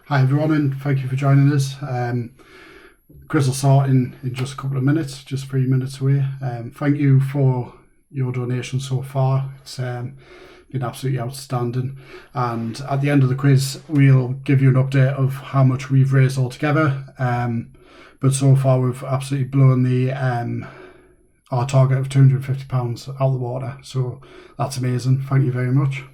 Hi everyone, and thank you for joining us. Quiz will start in just a couple of minutes, just 3 minutes away. Thank you for your donation so far. It's been absolutely outstanding. And at the end of the quiz, we'll give you an update of how much we've raised altogether. But so far, we've absolutely blown the our target of £250 out of the water. So that's amazing. Thank you very much.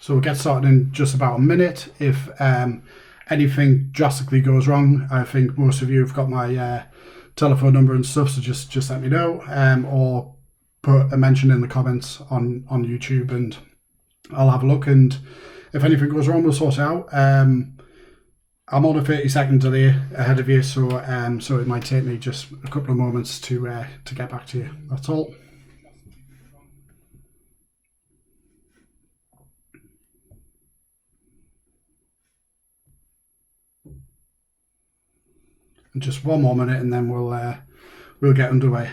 So we'll get started in just about a minute. If anything drastically goes wrong, I think most of you have got my telephone number and stuff, so just let me know, or put a mention in the comments on YouTube, and I'll have a look. And if anything goes wrong, we'll sort it out. I'm on a 30-second delay ahead of you, so it might take me just a couple of moments to get back to you. That's all. And just one more minute, and then we'll get underway.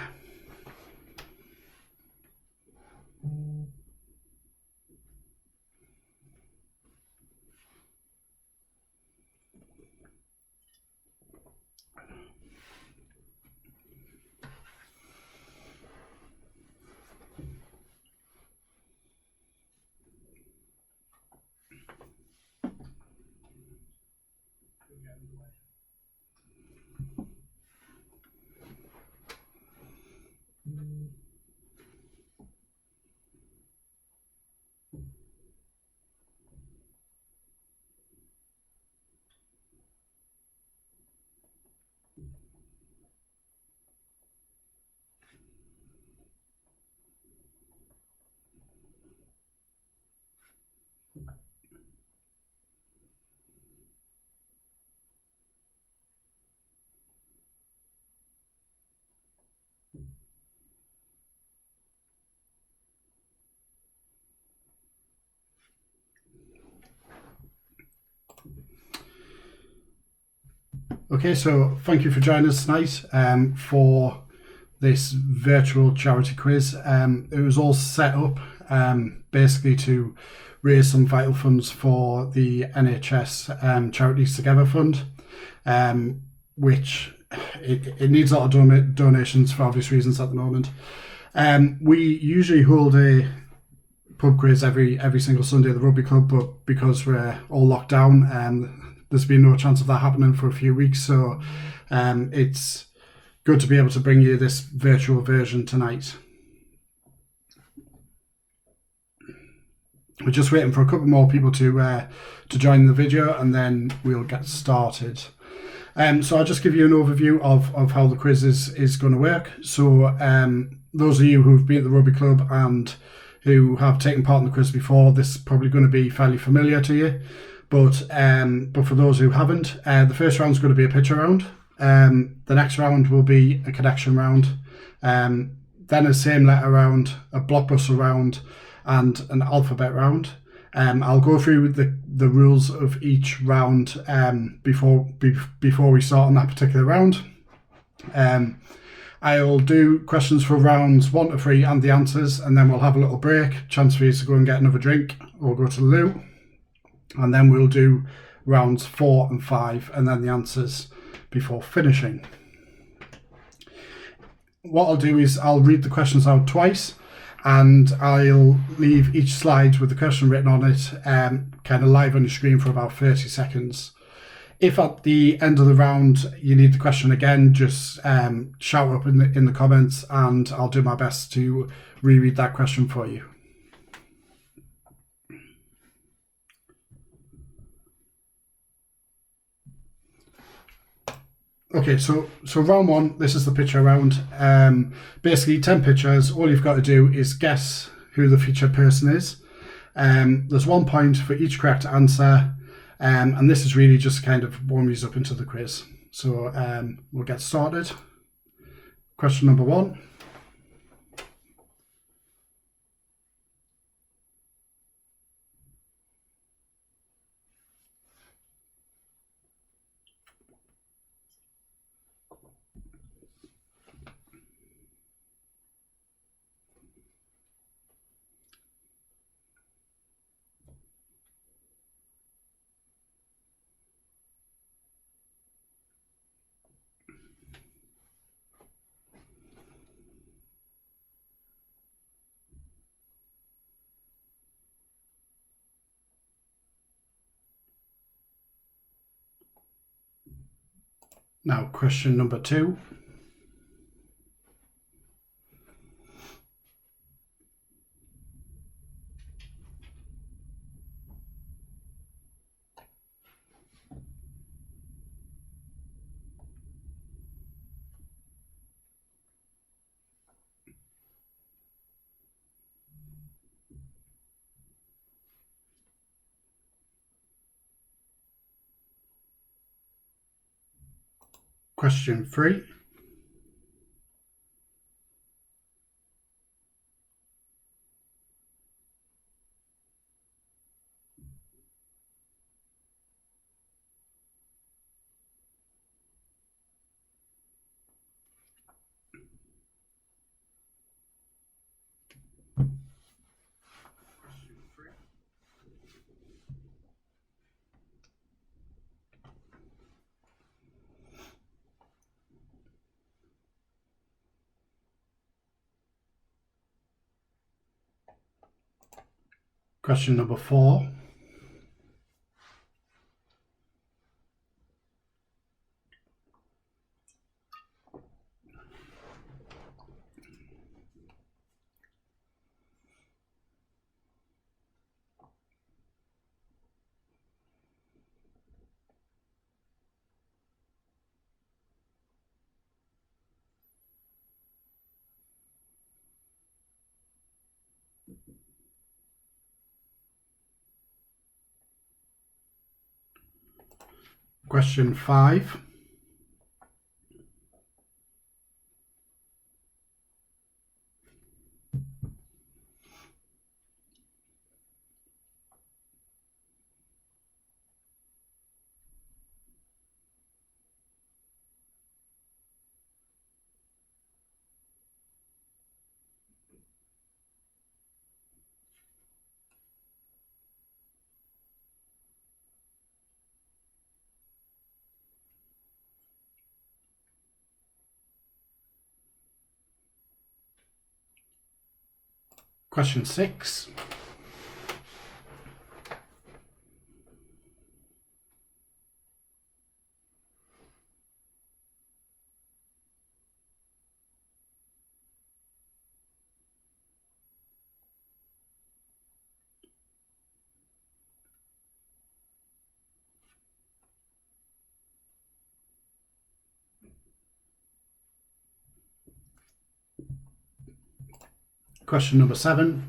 Okay, so thank you for joining us tonight for this virtual charity quiz. It was all set up basically to raise some vital funds for the NHS Charities Together Fund, which it needs a lot of donations for obvious reasons at the moment. We usually hold a pub quiz every single Sunday at the rugby club, but because we're all locked down, there's been no chance of that happening for a few weeks, so it's good to be able to bring you this virtual version tonight. We're just waiting for a couple more people to join the video, and then we'll get started. So I'll just give you an overview of how the quiz is going to work. So those of you who've been at the rugby club and who have taken part in the quiz before, this is probably going to be fairly familiar to you. But for those who haven't, the first round is going to be a picture round. The next round will be a connection round. Then a same letter round, a blockbuster round, and an alphabet round. I'll go through the rules of each round before we start on that particular round. I'll do questions for rounds 1 to 3 and the answers, and then we'll have a little break, chance for you to go and get another drink or go to the loo. And then we'll do rounds 4 and 5 and then the answers before finishing. What I'll do is I'll read the questions out twice, and I'll leave each slide with the question written on it kind of live on your screen for about 30 seconds. If at the end of the round you need the question again, just shout up in the comments and I'll do my best to reread that question for you. Okay, so round one, this is the picture round. Basically 10 pictures. All you've got to do is guess who the featured person is. There's 1 point for each correct answer. And this is really just kind of warm you up into the quiz. So we'll get started. Question number 1. Now, question number 2. Question 3. Question number 4. Question 5. Question 6. Question number 7.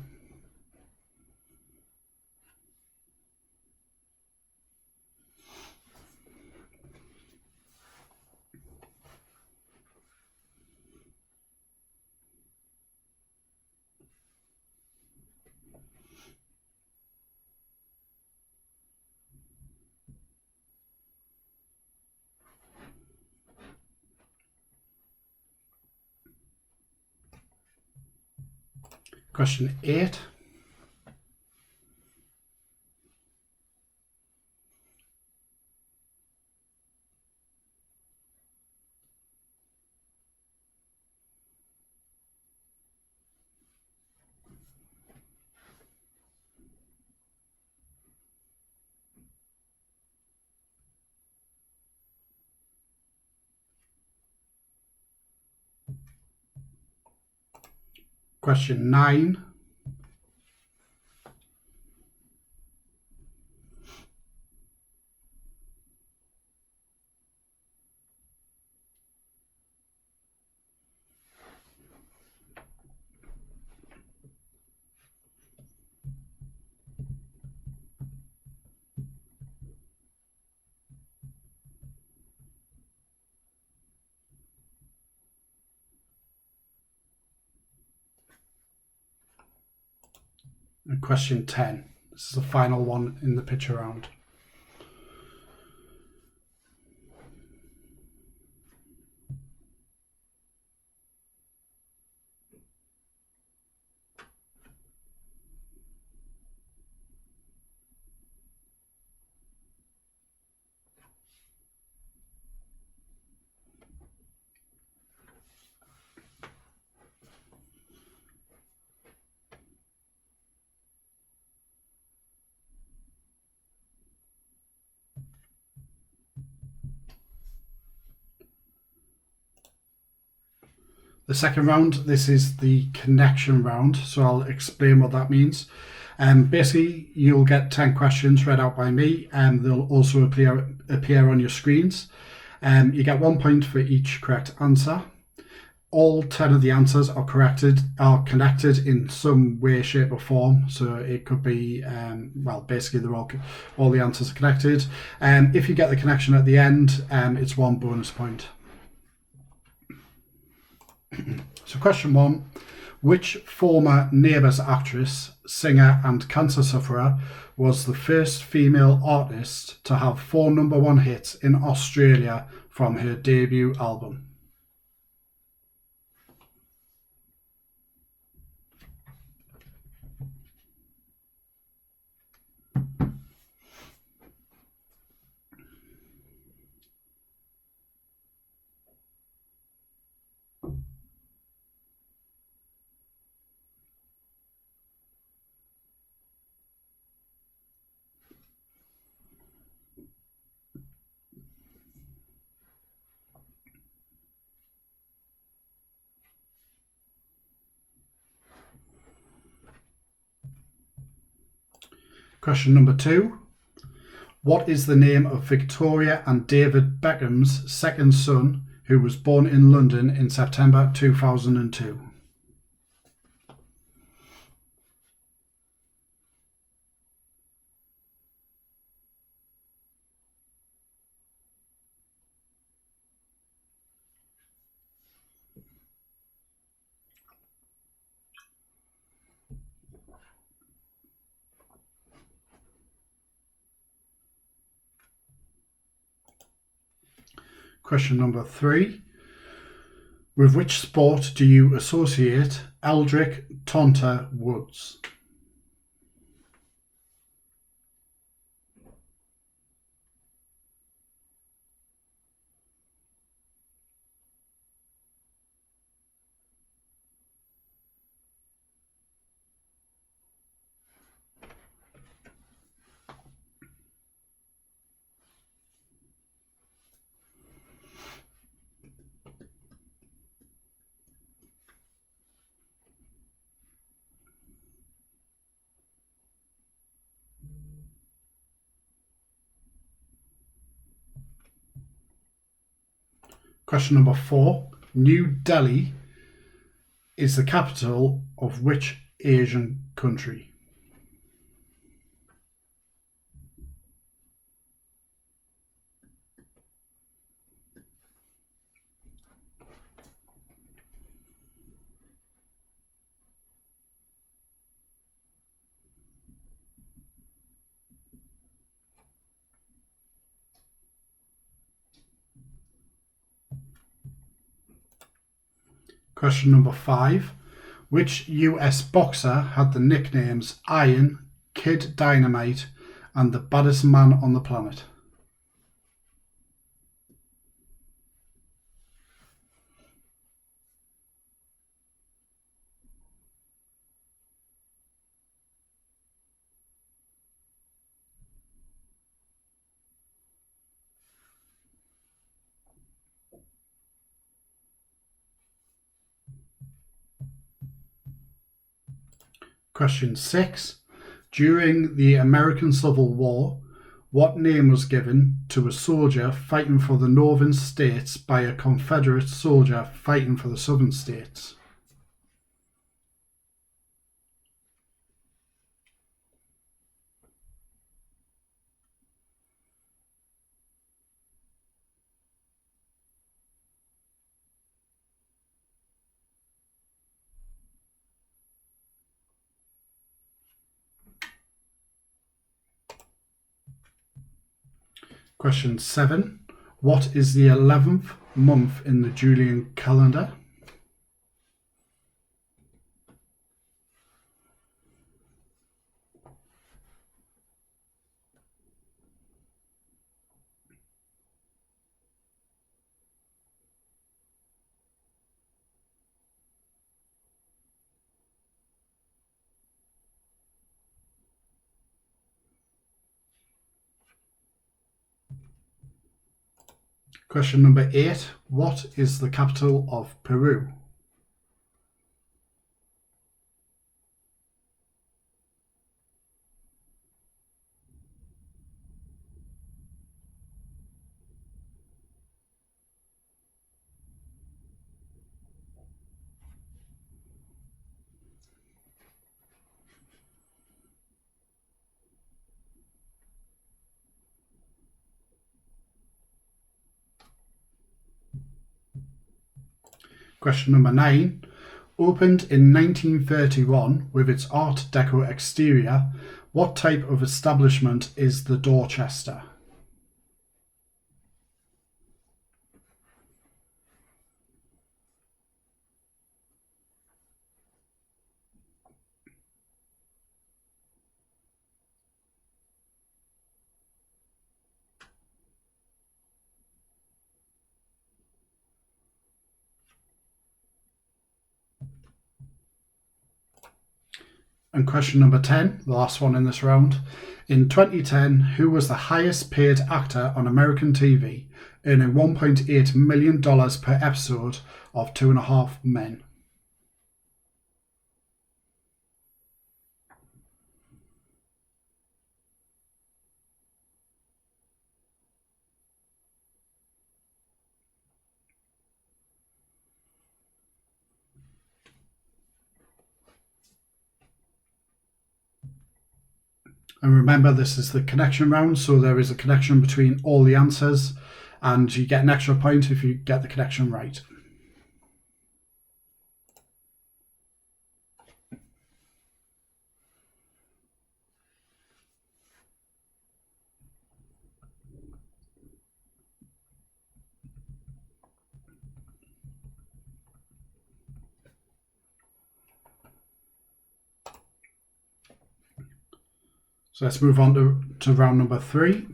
Question 8. Question 9. And question 10. This is the final one in the picture round. The second round, this is the connection round, so I'll explain what that means. Basically, you'll get 10 questions read out by me, and they'll also appear on your screens. You get 1 point for each correct answer. All 10 of the answers are connected in some way, shape or form. So it could be, basically they're all the answers are connected. If you get the connection at the end, it's 1 bonus point. So question 1, which former Neighbours actress, singer and cancer sufferer was the first female artist to have 4 #1 hits in Australia from her debut album? Question number 2. What is the name of Victoria and David Beckham's second son, who was born in London in September 2002? Question number 3. With which sport do you associate Eldrick Tonta Woods? Question number 4. New Delhi is the capital of which Asian country? Question number 5. Which US boxer had the nicknames Iron, Kid Dynamite, and the baddest man on the planet? Question 6. During the American Civil War, what name was given to a soldier fighting for the northern states by a Confederate soldier fighting for the southern states? Question 7. What is the 11th month in the Julian calendar? Question number 8. What is the capital of Peru? Question number 9. Opened in 1931 with its Art Deco exterior, what type of establishment is the Dorchester? And question number 10, the last one in this round. In 2010, who was the highest paid actor on American TV, earning $1.8 million per episode of 2.5 Men? And remember, this is the connection round, so there is a connection between all the answers, and you get an extra point if you get the connection right. So let's move on to round number 3,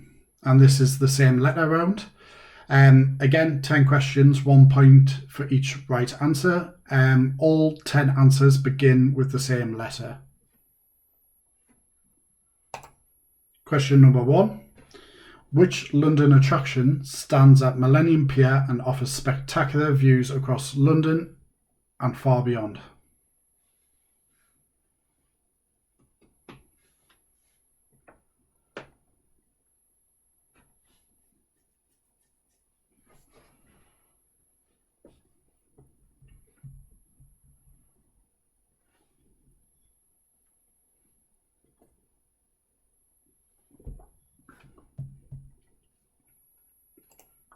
and this is the same letter round. Again, 10 questions, 1 point for each right answer. All 10 answers begin with the same letter. Question number 1. Which London attraction stands at Millennium Pier and offers spectacular views across London and far beyond?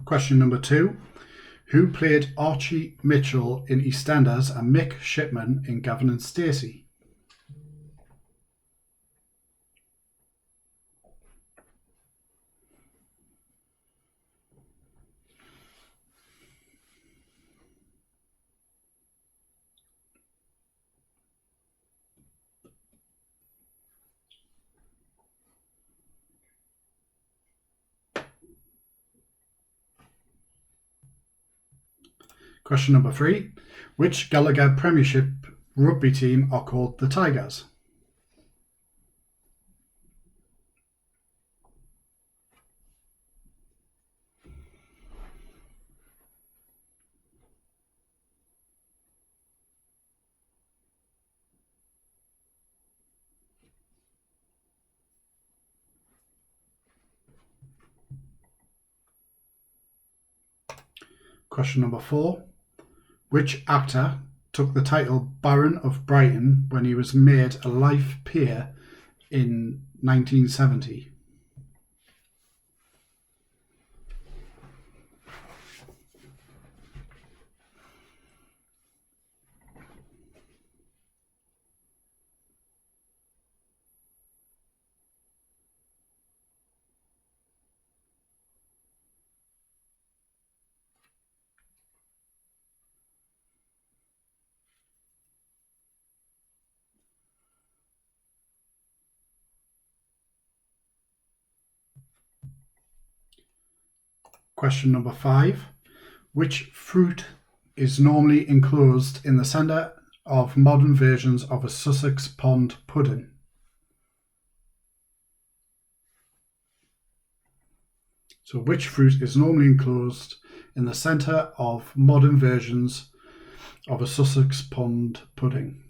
Question number 2. Who played Archie Mitchell in EastEnders and Mick Shipman in Gavin and Stacey? Question number 3. Which Gallagher Premiership rugby team are called the Tigers? Question number 4. Which actor took the title Baron of Brighton when he was made a life peer in 1970? Question number 5. Which fruit is normally enclosed in the centre of modern versions of a Sussex pond pudding? So which fruit is normally enclosed in the centre of modern versions of a Sussex pond pudding?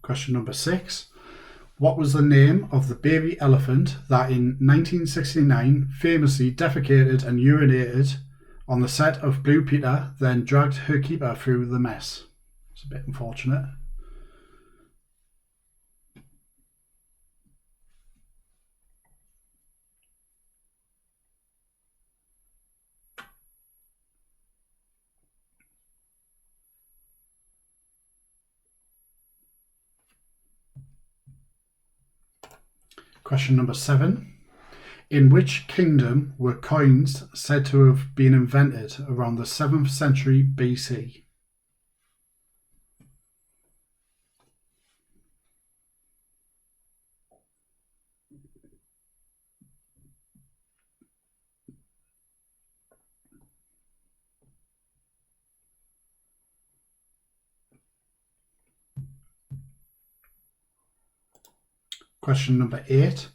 Question number 6. What was the name of the baby elephant that in 1969 famously defecated and urinated on the set of Blue Peter, then dragged her keeper through the mess? It's a bit unfortunate. Question number 7. In which kingdom were coins said to have been invented around the 7th century BC? Question number 8.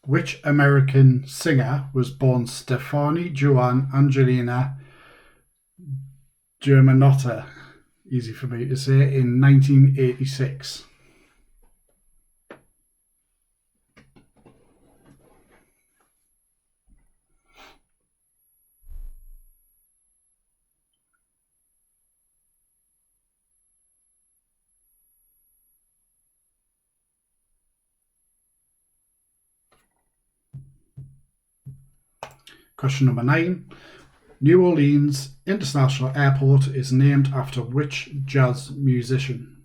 Which American singer was born Stefani Joan Angelina Germanotta, easy for me to say, in 1986? Question number 9. New Orleans International Airport is named after which jazz musician?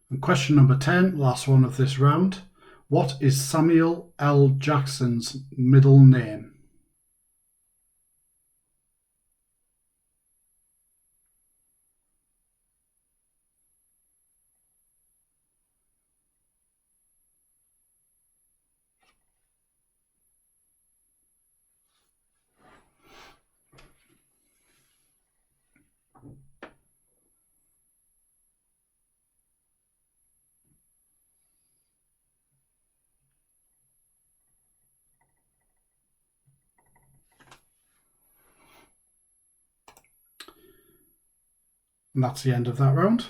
And question number 10, last one of this round. What is Samuel L. Jackson's middle name? And that's the end of that round.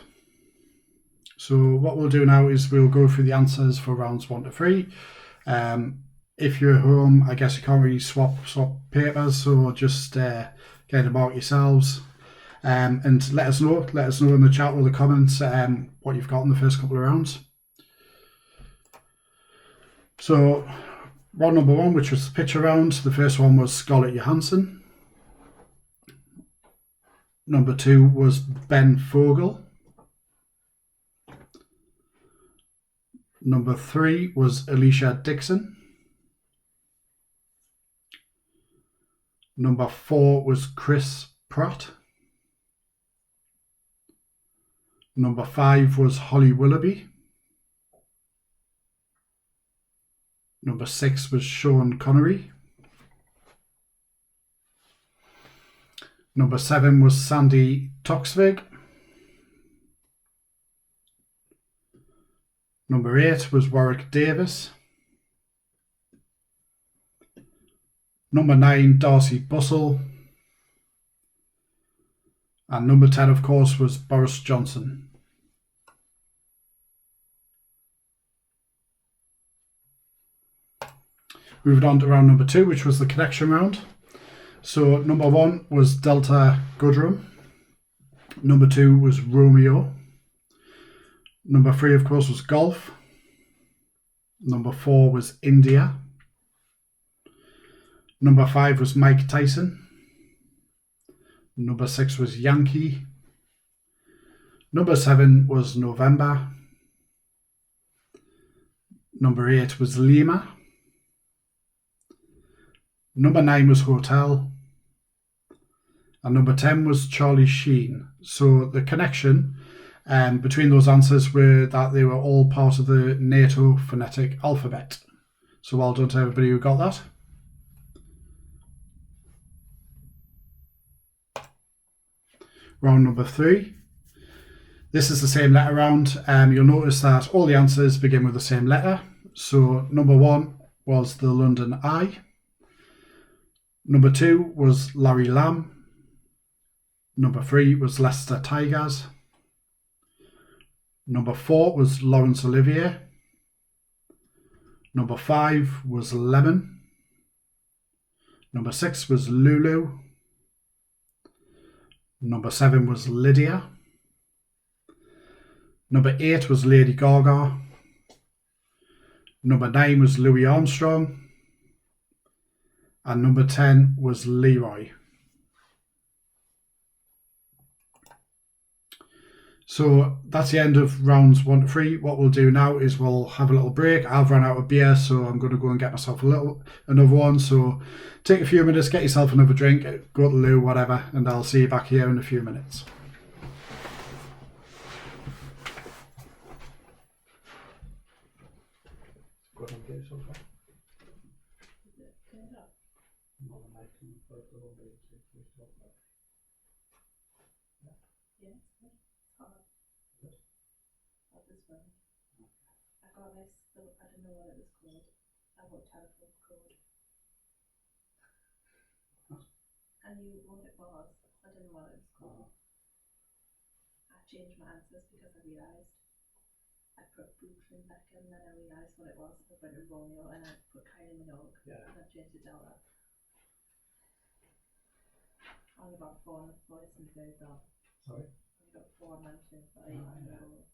So what we'll do now is we'll go through the answers for rounds 1 to 3. If you're at home, I guess you can't really swap papers, so just get them out yourselves. And let us know in the chat or the comments what you've got in the first couple of rounds. So round number 1, which was the picture round, the first one was Scarlett Johansson. Number 2 was Ben Fogle. Number 3 was Alicia Dixon. Number 4 was Chris Pratt. Number 5 was Holly Willoughby. Number 6 was Sean Connery. Number 7 was Sandy Toksvig. Number 8 was Warwick Davis. Number 9, Darcy Bussell. And number 10, of course, was Boris Johnson. Moved on to round number 2, which was the connection round. So number 1 was Delta Goodrum. Number 2 was Romeo. Number 3, of course, was Golf. Number 4 was India. Number 5 was Mike Tyson. Number 6 was Yankee. Number 7 was November. Number 8 was Lima. Number 9 was Hotel. And number 10 was Charlie Sheen. So the connection between those answers were that they were all part of the NATO phonetic alphabet. So well done to everybody who got that. Round number 3. This is the same letter round. You'll notice that all the answers begin with the same letter. So number 1 was the London Eye. Number 2 was Larry Lamb. Number 3 was Leicester Tigers. Number 4 was Laurence Olivier. Number 5 was Lemon. Number 6 was Lulu. Number 7 was Lydia. Number 8 was Lady Gaga. Number 9 was Louis Armstrong. And number 10 was Leroy. So that's the end of rounds 1 to 3. What we'll do now is we'll have a little break. I've run out of beer, so I'm going to go and get myself another one. So take a few minutes, get yourself another drink, go to the loo, whatever, and I'll see you back here in a few minutes. I got this, I don't know what it was called. I got telephone code. I knew what it was. I don't know what it was called. I changed my answers because I realised I put Brooklyn back in, and then I realised what it was. I went to Romeo and I put Kylie Minogue. Yeah. And I changed it to Delta. I only got 4 voice and third though. Sorry? I got 4 mentions, but I didn't know.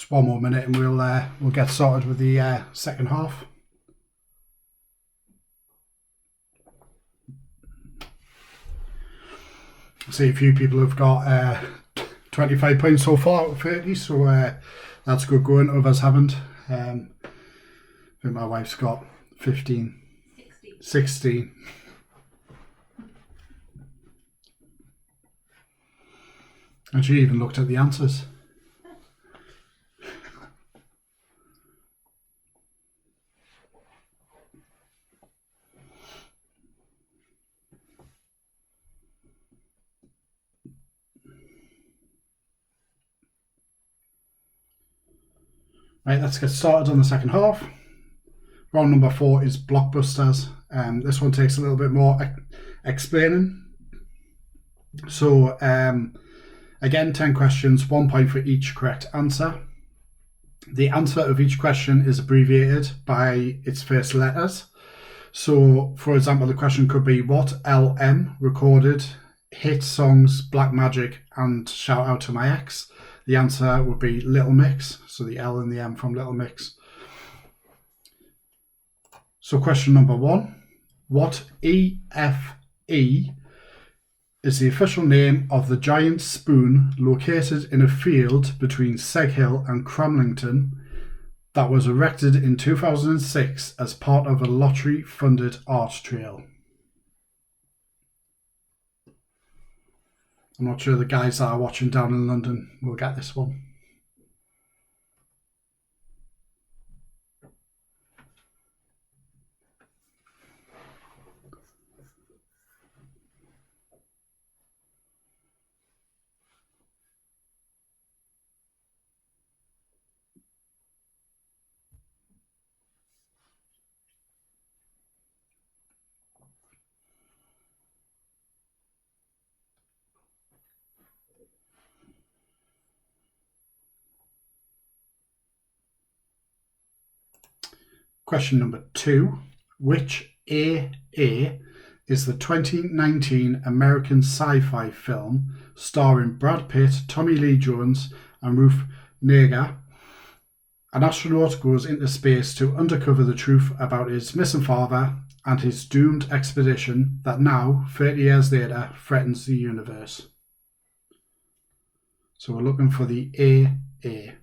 Just one more minute and we'll get started with the second half. I see a few people have got 25 points so far out of 30, so that's good going. Others haven't. I think my wife's got 15. 16. And she even looked at the answers. Right, let's get started on the second half. Round number 4 is blockbusters. This one takes a little bit more explaining. So again, 10 questions, 1 point for each correct answer. The answer of each question is abbreviated by its first letters. So, for example, the question could be, what LM recorded hit songs Black Magic and Shout Out to My Ex? The answer would be Little Mix, so the L and the M from Little Mix. So question number 1, what EFE is the official name of the giant spoon located in a field between Seghill and Cramlington that was erected in 2006 as part of a lottery-funded art trail? I'm not sure the guys that are watching down in London will get this one. Question number 2. Which AA is the 2019 American sci-fi film starring Brad Pitt, Tommy Lee Jones and Ruth Negga? An astronaut goes into space to uncover the truth about his missing father and his doomed expedition that now, 30 years later, threatens the universe. So we're looking for the AA.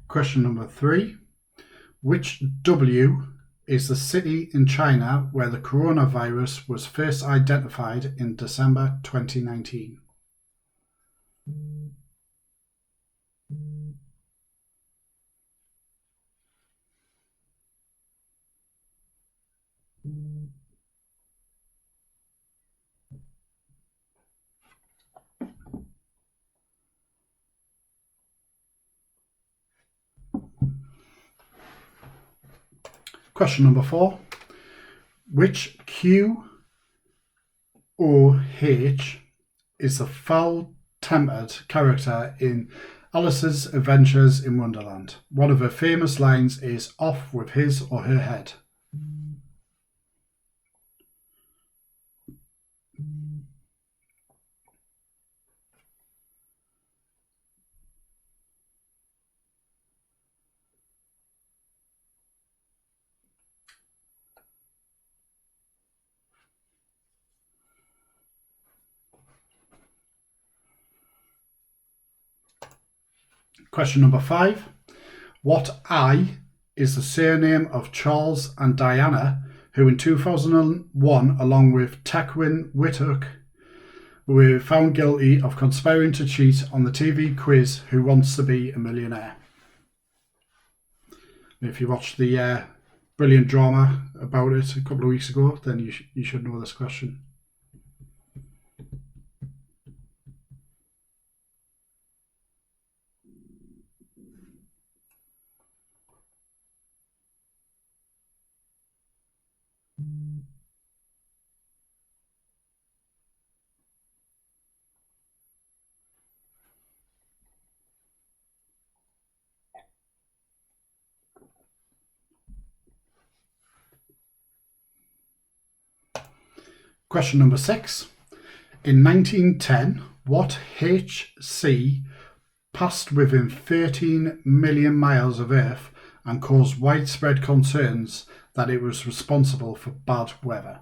Question number 3. Which W is the city in China where the coronavirus was first identified in December 2019? Question number 4. Which QOH is the foul-tempered character in Alice's Adventures in Wonderland? One of her famous lines is off with his or her head. Question number 5. What I is the surname of Charles and Diana, who in 2001, along with Tequin Whittock, were found guilty of conspiring to cheat on the TV quiz Who Wants to Be a Millionaire? If you watched the brilliant drama about it a couple of weeks ago, then you should know this question. Question number 6. In 1910, what HC passed within 13 million miles of Earth and caused widespread concerns that it was responsible for bad weather?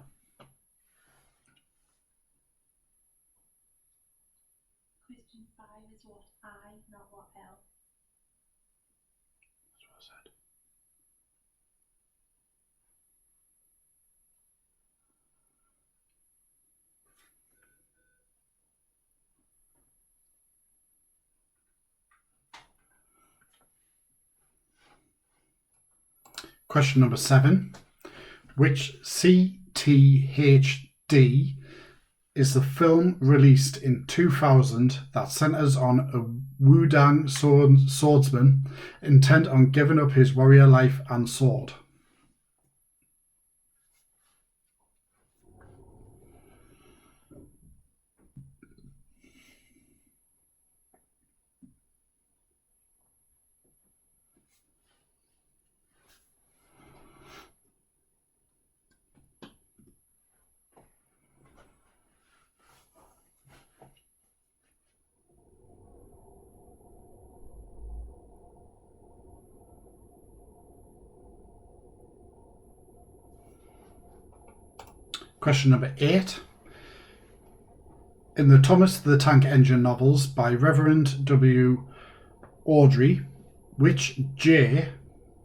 Question 5 is what I, not what L. That's what I said. Question number 7. Which CTHD is the film released in 2000 that centres on a Wudang swordsman intent on giving up his warrior life and sword? Question number 8. In the Thomas the Tank Engine novels by Reverend W. Awdry, which J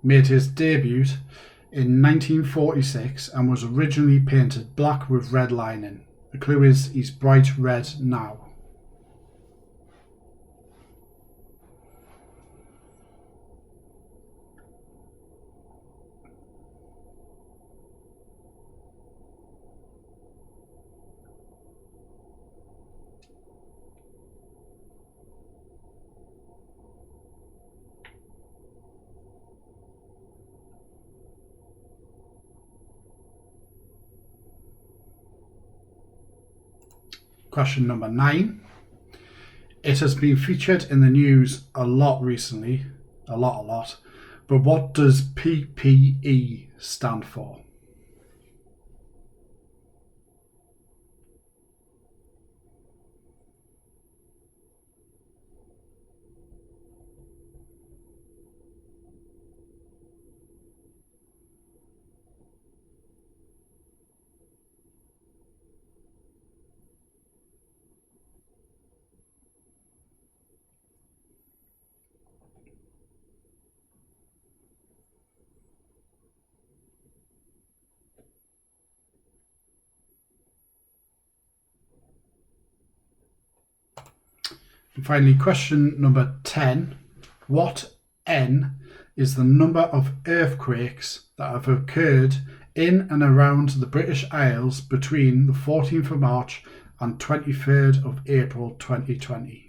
made his debut in 1946 and was originally painted black with red lining? The clue is he's bright red now. Question number 9. It has been featured in the news a lot recently, a lot, but what does PPE stand for? And finally, question number 10. What N is the number of earthquakes that have occurred in and around the British Isles between the 14th of March and 23rd of April 2020?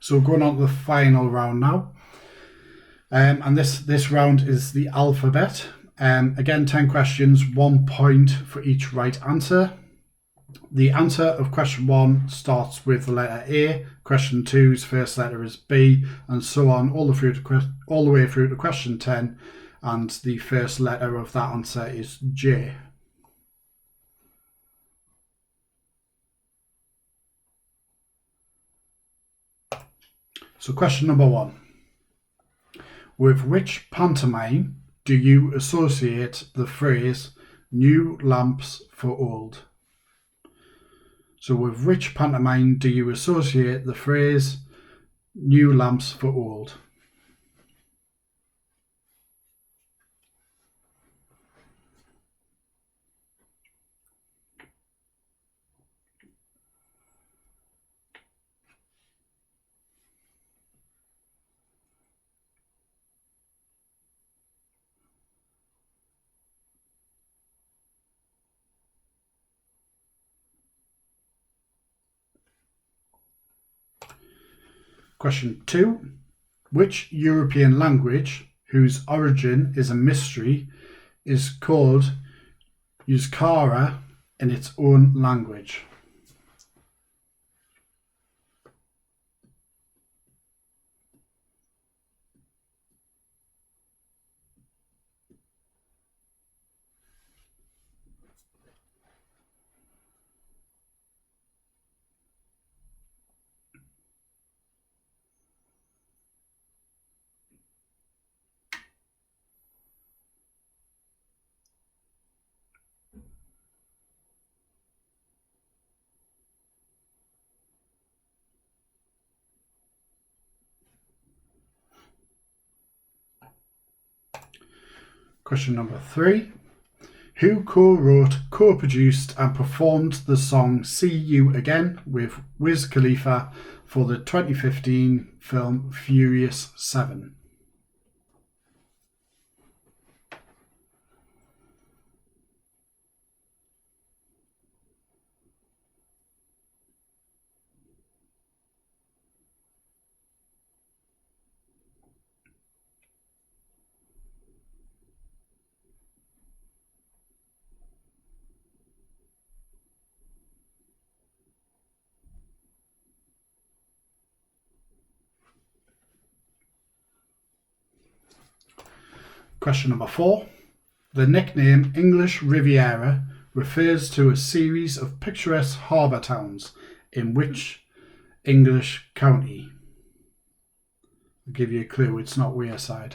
So going on to the final round now. And this round is the alphabet. Again, 10 questions, 1 point for each right answer. The answer of question 1 starts with the letter A, question 2's first letter is B, and so on all the way through to question 10, and the first letter of that answer is J. So question number 1. With which pantomime do you associate the phrase "new lamps for old"? So with which pantomime do you associate the phrase new lamps for old? Question 2. Which European language, whose origin is a mystery, is called Euskara in its own language? Question number 3. Who co-wrote, co-produced and performed the song See You Again with Wiz Khalifa for the 2015 film Furious 7? Question number 4. The nickname English Riviera refers to a series of picturesque harbour towns in which English county? I'll give you a clue, it's not Wearside.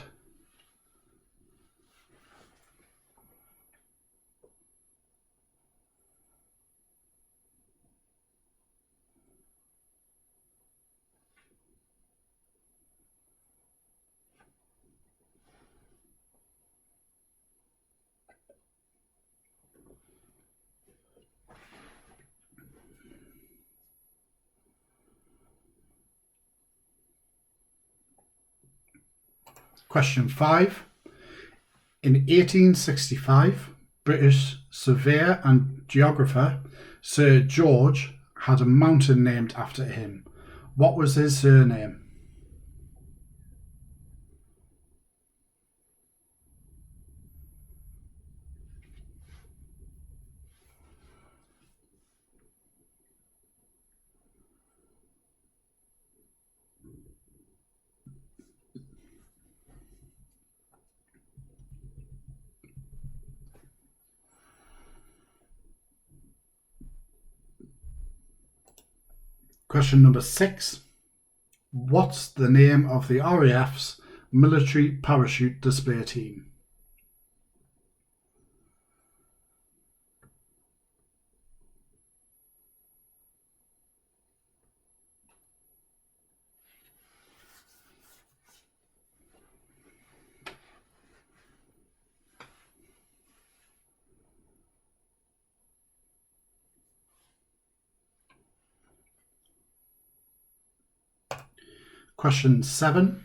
Question 5. In 1865, British surveyor and geographer Sir George had a mountain named after him. What was his surname? Question number 6. What's the name of the RAF's military parachute display team? Question 7.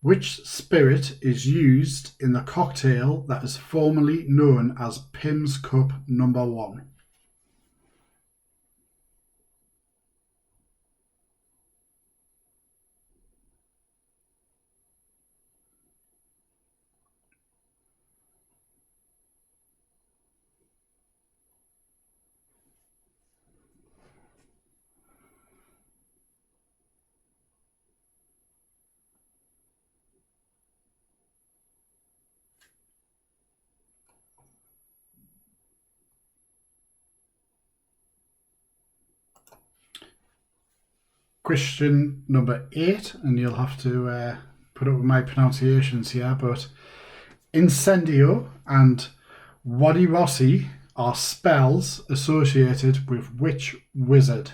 Which spirit is used in the cocktail that is formerly known as Pim's Cup No. 1? Question number 8, and you'll have to put up with my pronunciations here, but Incendio and Wadi Rossi are spells associated with which wizard?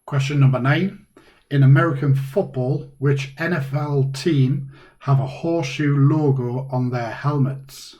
Question number 9. In American football, which NFL team have a horseshoe logo on their helmets?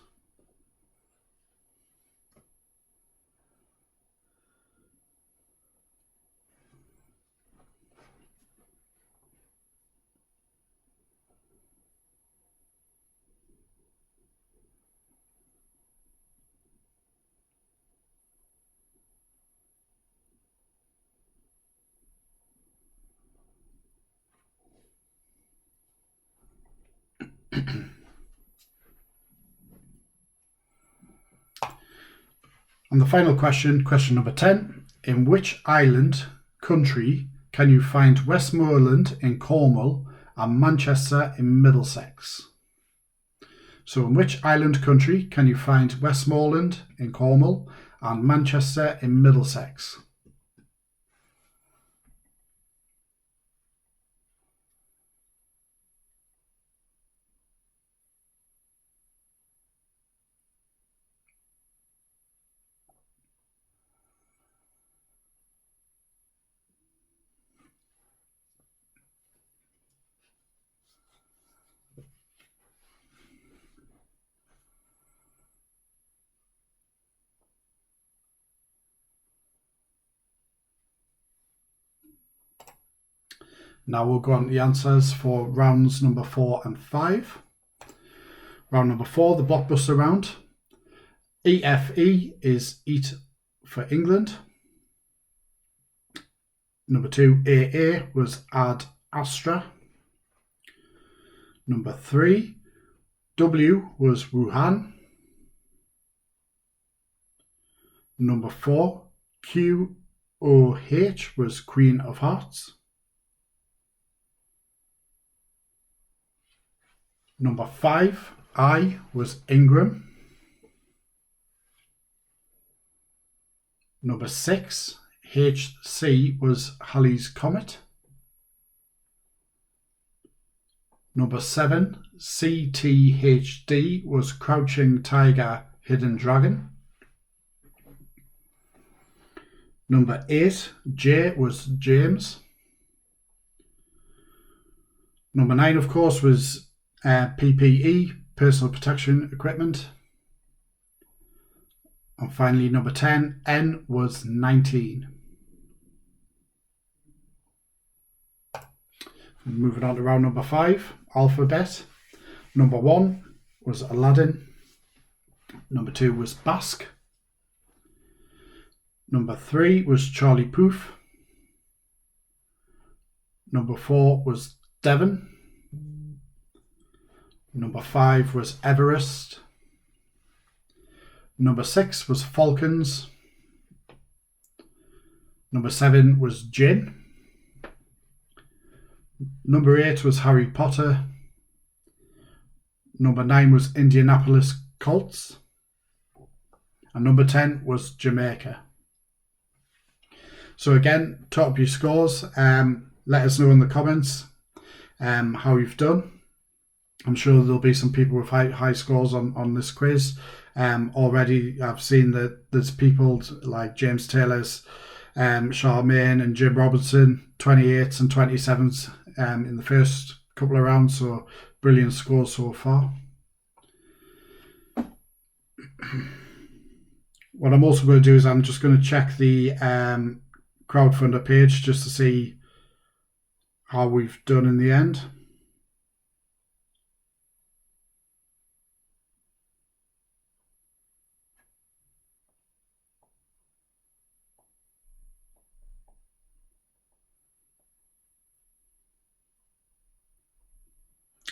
And the final question, question number 10. In which island country can you find Westmoreland in Cornwall and Manchester in Middlesex? So in which island country can you find Westmoreland in Cornwall and Manchester in Middlesex? Now we'll go on to the answers for rounds number 4 and 5. Round number 4, the blockbuster round. EFE is Eat for England. Number 2, AA was Ad Astra. Number 3, W was Wuhan. Number 4, QOH was Queen of Hearts. Number 5, I was Ingram. Number 6, HC was Halley's Comet. Number 7, CTHD was Crouching Tiger, Hidden Dragon. Number 8, J was James. Number 9, of course, was PPE, Personal Protection Equipment. And finally, number 10, N was 19. Moving on to round number 5, alphabet. Number 1 was Aladdin. Number 2 was Basque. Number 3 was Charlie Puth. Number 4 was Devon. Number 5 was Everest. Number 6 was Falcons. Number 7 was Gin. Number 8 was Harry Potter. Number 9 was Indianapolis Colts. And number 10 was Jamaica. So again, top up your scores. Let us know in the comments how you've done. I'm sure there'll be some people with high scores on this quiz. Already I've seen that there's people like James Taylor's, Charmaine and Jim Robertson, 28s and 27s in the first couple of rounds. So brilliant scores so far. What I'm also going to do is I'm just going to check the crowdfunder page just to see how we've done in the end.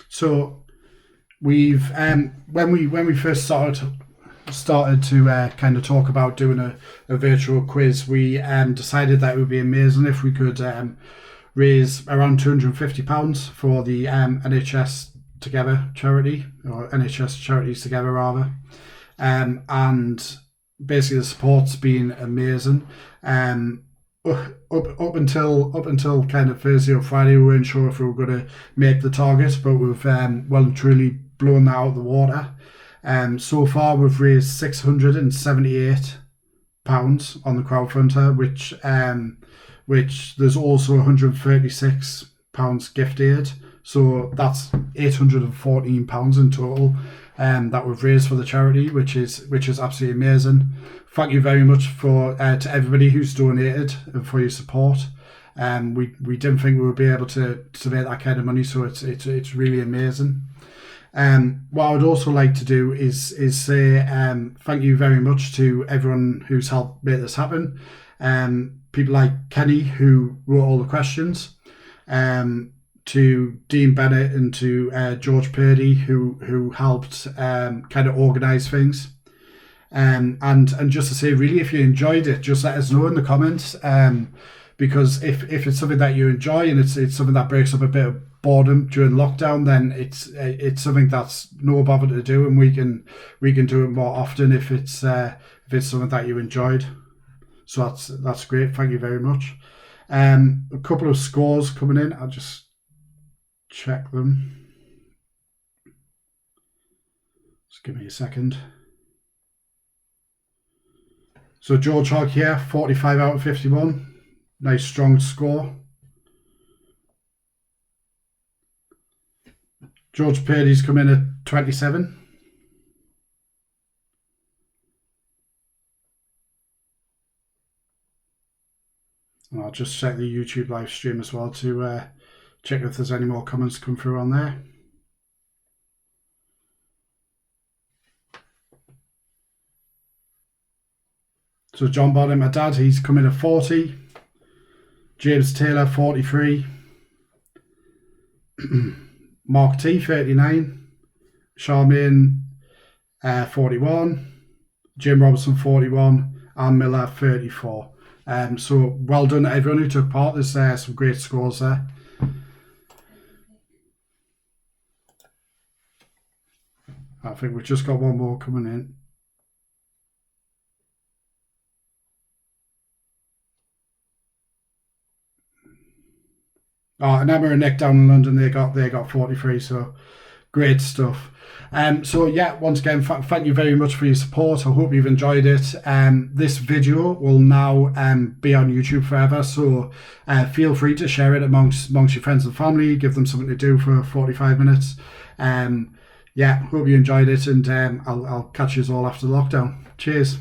So we've when we first started to kind of talk about doing a virtual quiz, we decided that it would be amazing if we could raise around £250 for the NHS Together charity, or NHS Charities Together rather, and basically the support's been amazing. Up until kind of Thursday or Friday, we weren't sure if we were going to make the target, but we've well and truly blown that out of the water. So far, we've raised £678 on the crowdfunder, which there's also £136 gift aid. So that's £814 in total that we've raised for the charity, which is absolutely amazing. Thank you very much to everybody who's donated and for your support. We didn't think we would be able to make that kind of money, so it's really amazing. What I would also like to do is say thank you very much to everyone who's helped make this happen. People like Kenny, who wrote all the questions, to Dean Bennett and to George Purdy, who helped kind of organise things. And just to say, really, if you enjoyed it, just let us know in the comments. Because if it's something that you enjoy and it's something that breaks up a bit of boredom during lockdown, then it's something that's no bother to do, and we can do it more often if it's something that you enjoyed. So that's great. Thank you very much. A couple of scores coming in. I'll just check them. Just give me a second. So George Hogg here, 45 out of 51. Nice strong score. George Purdy's come in at 27. And I'll just check the YouTube live stream as well to check if there's any more comments come through on there. So John Bodden, my dad, he's come in at 40. James Taylor, 43. Mark T, 39. Charmaine, 41. Jim Robertson, 41. And Miller, 34. So well done to everyone who took part. There's some great scores there. I think we've just got one more coming in. Oh, and Emma and Nick down in London, they got 43, so great stuff. So yeah, once again, thank you very much for your support. I hope you've enjoyed it. This video will now be on YouTube forever, so feel free to share it amongst your friends and family. Give them something to do for 45 minutes. Yeah, hope you enjoyed it, and I'll catch you all after the lockdown. Cheers.